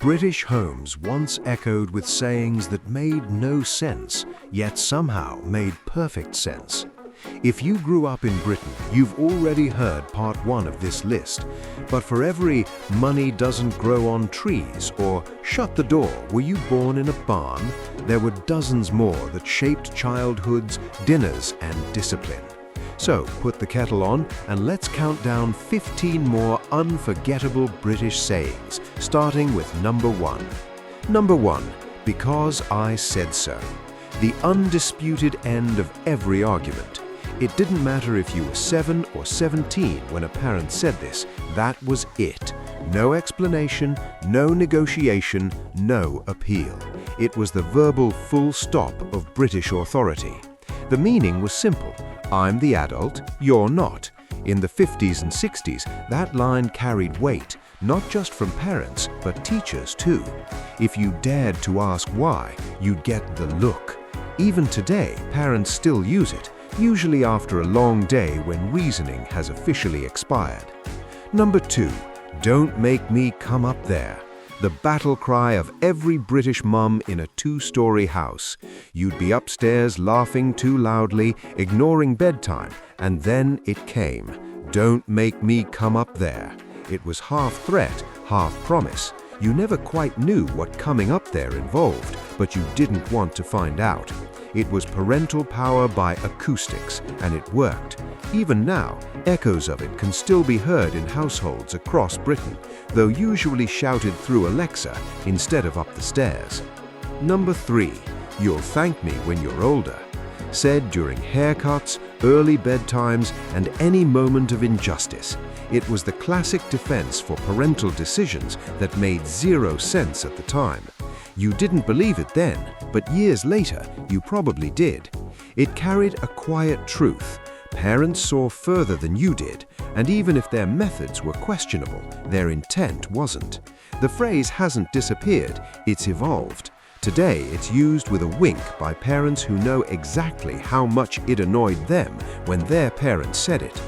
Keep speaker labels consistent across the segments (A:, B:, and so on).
A: British homes once echoed with sayings that made no sense, yet somehow made perfect sense. If you grew up in Britain, you've already heard part one of this list. But for every "money doesn't grow on trees" or "shut the door, were you born in a barn?", there were dozens more that shaped childhoods, dinners, and discipline. So put the kettle on and let's count down 15 more unforgettable British sayings, starting with number 1. Number 1, because I said so. The undisputed end of every argument. It didn't matter if you were 7 or 17 when a parent said this, that was it. No explanation, no negotiation, no appeal. It was the verbal full stop of British authority. The meaning was simple. I'm the adult, you're not. In the 50s and 60s, that line carried weight, not just from parents, but teachers too. If you dared to ask why, you'd get the look. Even today, parents still use it, usually after a long day when reasoning has officially expired. Number 2, don't make me come up there. The battle cry of every British mum in a 2-story house. You'd be upstairs laughing too loudly, ignoring bedtime, and then it came. Don't make me come up there. It was half threat, half promise. You never quite knew what coming up there involved, but you didn't want to find out. It was parental power by acoustics, and it worked. Even now, echoes of it can still be heard in households across Britain, though usually shouted through Alexa instead of up the stairs. Number 3, you'll thank me when you're older. Said during haircuts, early bedtimes, and any moment of injustice. It was the classic defense for parental decisions that made zero sense at the time. You didn't believe it then, but years later, you probably did. It carried a quiet truth. Parents saw further than you did, and even if their methods were questionable, their intent wasn't. The phrase hasn't disappeared, it's evolved. Today, it's used with a wink by parents who know exactly how much it annoyed them when their parents said it.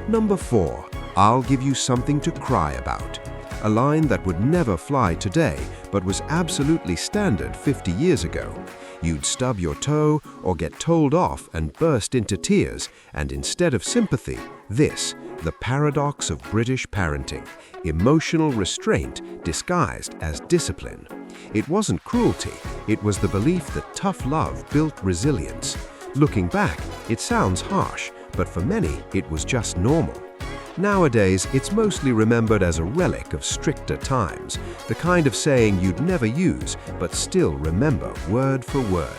A: Number 4, I'll give you something to cry about. A line that would never fly today, but was absolutely standard 50 years ago. You'd stub your toe or get told off and burst into tears, and instead of sympathy, this, the paradox of British parenting, emotional restraint disguised as discipline. It wasn't cruelty, it was the belief that tough love built resilience. Looking back, it sounds harsh, but for many, it was just normal. Nowadays, it's mostly remembered as a relic of stricter times, the kind of saying you'd never use, but still remember word for word.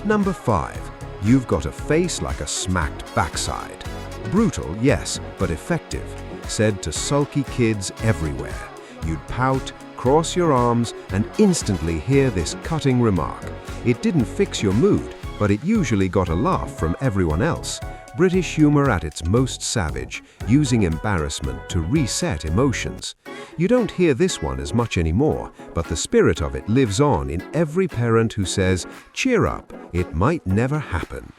A: Number 5, you've got a face like a smacked backside. Brutal, yes, but effective, said to sulky kids everywhere. You'd pout, cross your arms, and instantly hear this cutting remark. It didn't fix your mood, but it usually got a laugh from everyone else. British humor at its most savage, using embarrassment to reset emotions. You don't hear this one as much anymore, but the spirit of it lives on in every parent who says, cheer up, it might never happen.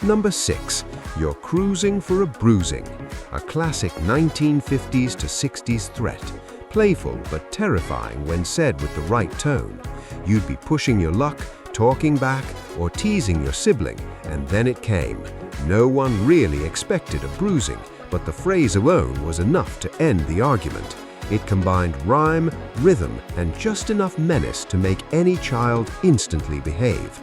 A: Number 6, you're cruising for a bruising. A classic 1950s to 60s threat. Playful but terrifying when said with the right tone. You'd be pushing your luck, talking back, or teasing your sibling, and then it came. No one really expected a bruising, but the phrase alone was enough to end the argument. It combined rhyme, rhythm, and just enough menace to make any child instantly behave.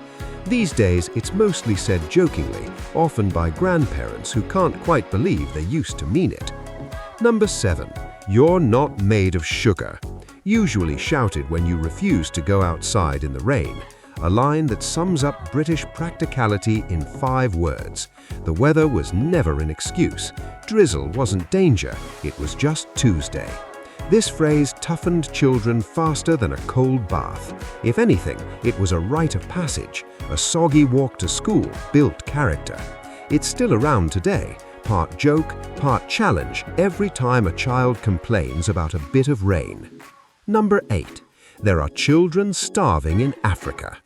A: These days, it's mostly said jokingly, often by grandparents who can't quite believe they used to mean it. Number 7, you're not made of sugar. Usually shouted when you refuse to go outside in the rain. A line that sums up British practicality in 5 words. The weather was never an excuse. Drizzle wasn't danger, it was just Tuesday. This phrase toughened children faster than a cold bath. If anything, it was a rite of passage. A soggy walk to school built character. It's still around today, part joke, part challenge every time a child complains about a bit of rain. Number 8. There are children starving in Africa.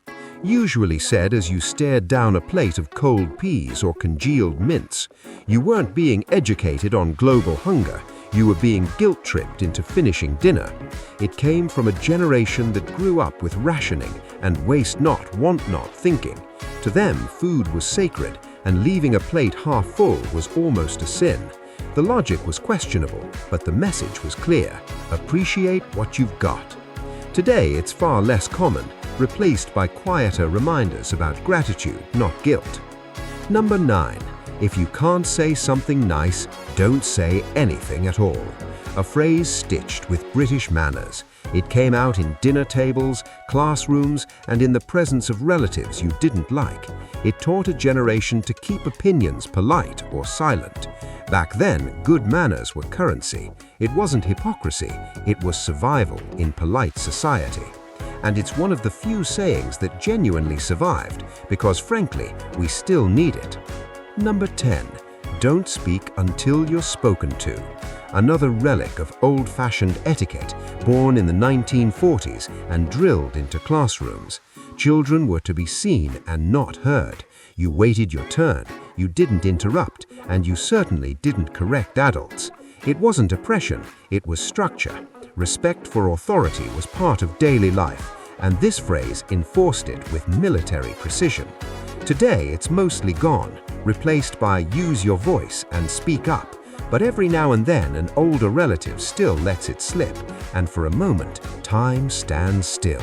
A: Usually said as you stared down a plate of cold peas or congealed mince. You weren't being educated on global hunger. you were being guilt-tripped into finishing dinner. It came from a generation that grew up with rationing and waste not, want not thinking. To them, food was sacred, and leaving a plate half full was almost a sin. The logic was questionable, but the message was clear: appreciate what you've got. Today, it's far less common, replaced by quieter reminders about gratitude, not guilt. Number 9. If you can't say something nice, don't say anything at all. A phrase stitched with British manners. It came out in dinner tables, classrooms, and in the presence of relatives you didn't like. It taught a generation to keep opinions polite or silent. Back then, good manners were currency. It wasn't hypocrisy, it was survival in polite society. And it's one of the few sayings that genuinely survived, because frankly, we still need it. Number 10. Don't speak until you're spoken to. Another relic of old-fashioned etiquette, born in the 1940s and drilled into classrooms. Children were to be seen and not heard. You waited your turn, you didn't interrupt, and you certainly didn't correct adults. It wasn't oppression, it was structure. Respect for authority was part of daily life, and this phrase enforced it with military precision. Today, it's mostly gone, replaced by use your voice and speak up. But every now and then, an older relative still lets it slip, and for a moment, time stands still.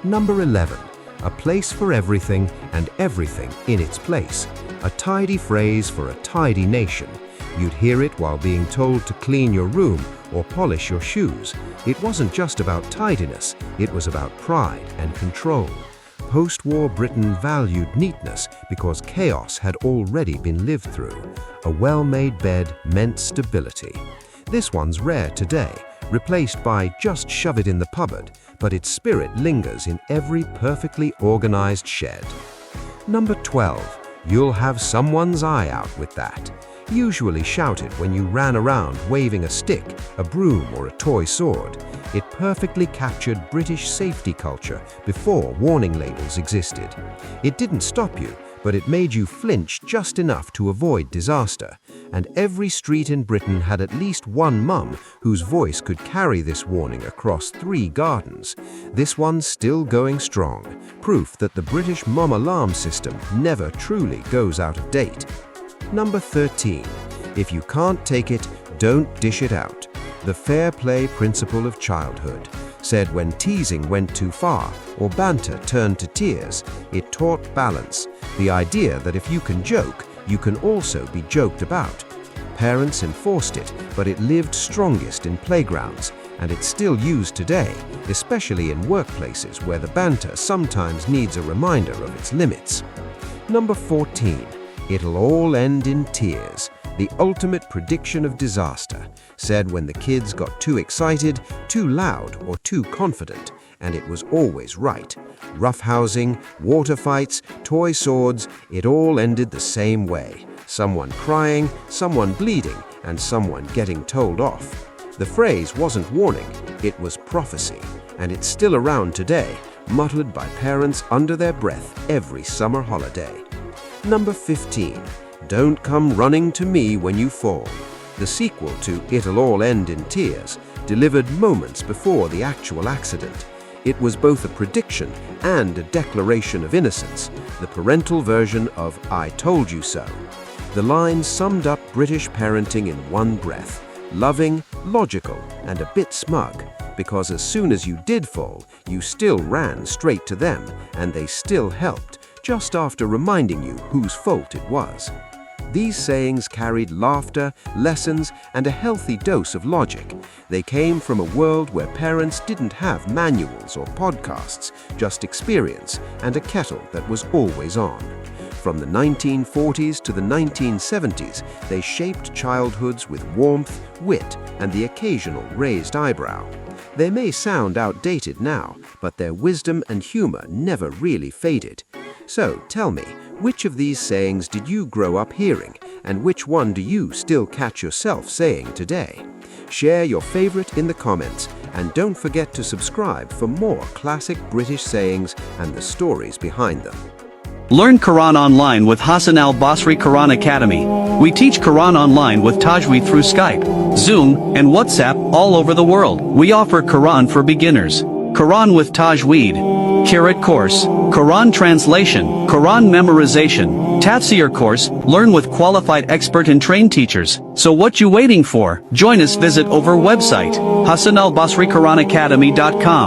A: Number 11. A place for everything and everything in its place. A tidy phrase for a tidy nation. You'd hear it while being told to clean your room or polish your shoes. It wasn't just about tidiness, it was about pride and control. Post-war Britain valued neatness because chaos had already been lived through. A well-made bed meant stability. This one's rare today, replaced by just shove it in the cupboard, but its spirit lingers in every perfectly organized shed. Number 12. You'll have someone's eye out with that. Usually shouted when you ran around waving a stick, a broom, or a toy sword. It perfectly captured British safety culture before warning labels existed. It didn't stop you, but it made you flinch just enough to avoid disaster. And every street in Britain had at least one mum whose voice could carry this warning across 3 gardens. This one's still going strong, proof that the British mum alarm system never truly goes out of date. Number 13. If you can't take it, don't dish it out. The fair play principle of childhood. Said when teasing went too far or banter turned to tears, it taught balance. The idea that if you can joke, you can also be joked about. Parents enforced it, but it lived strongest in playgrounds, and it's still used today, especially in workplaces where the banter sometimes needs a reminder of its limits. Number 14. It'll all end in tears. The ultimate prediction of disaster. Said when the kids got too excited, too loud, or too confident, and it was always right. Roughhousing, water fights, toy swords, it all ended the same way. Someone crying, someone bleeding, and someone getting told off. The phrase wasn't warning, it was prophecy, and it's still around today, muttered by parents under their breath every summer holiday. Number 15. Don't come running to me when you fall. The sequel to It'll All End in Tears, delivered moments before the actual accident. It was both a prediction and a declaration of innocence, the parental version of I told you so. The line summed up British parenting in one breath: loving, logical, and a bit smug, because as soon as you did fall, you still ran straight to them, and they still helped, just after reminding you whose fault it was. These sayings carried laughter, lessons, and a healthy dose of logic. They came from a world where parents didn't have manuals or podcasts, just experience and a kettle that was always on. From the 1940s to the 1970s, they shaped childhoods with warmth, wit, and the occasional raised eyebrow. They may sound outdated now, but their wisdom and humor never really faded. So tell me, which of these sayings did you grow up hearing, and which one do you still catch yourself saying today? Share your favorite in the comments, and don't forget to subscribe for more classic British sayings and the stories behind them.
B: Learn Quran online with Hassan Al Basri Quran Academy. We teach Quran online with Tajweed through Skype. Zoom, and WhatsApp all over the world. We offer Quran for beginners, Quran with Tajweed, Qiraat course, Quran translation, Quran memorization, Tafsir course, learn with qualified expert and trained teachers. So what you waiting for? Join us, visit over website, HasanAlBasriQuranAcademy.com.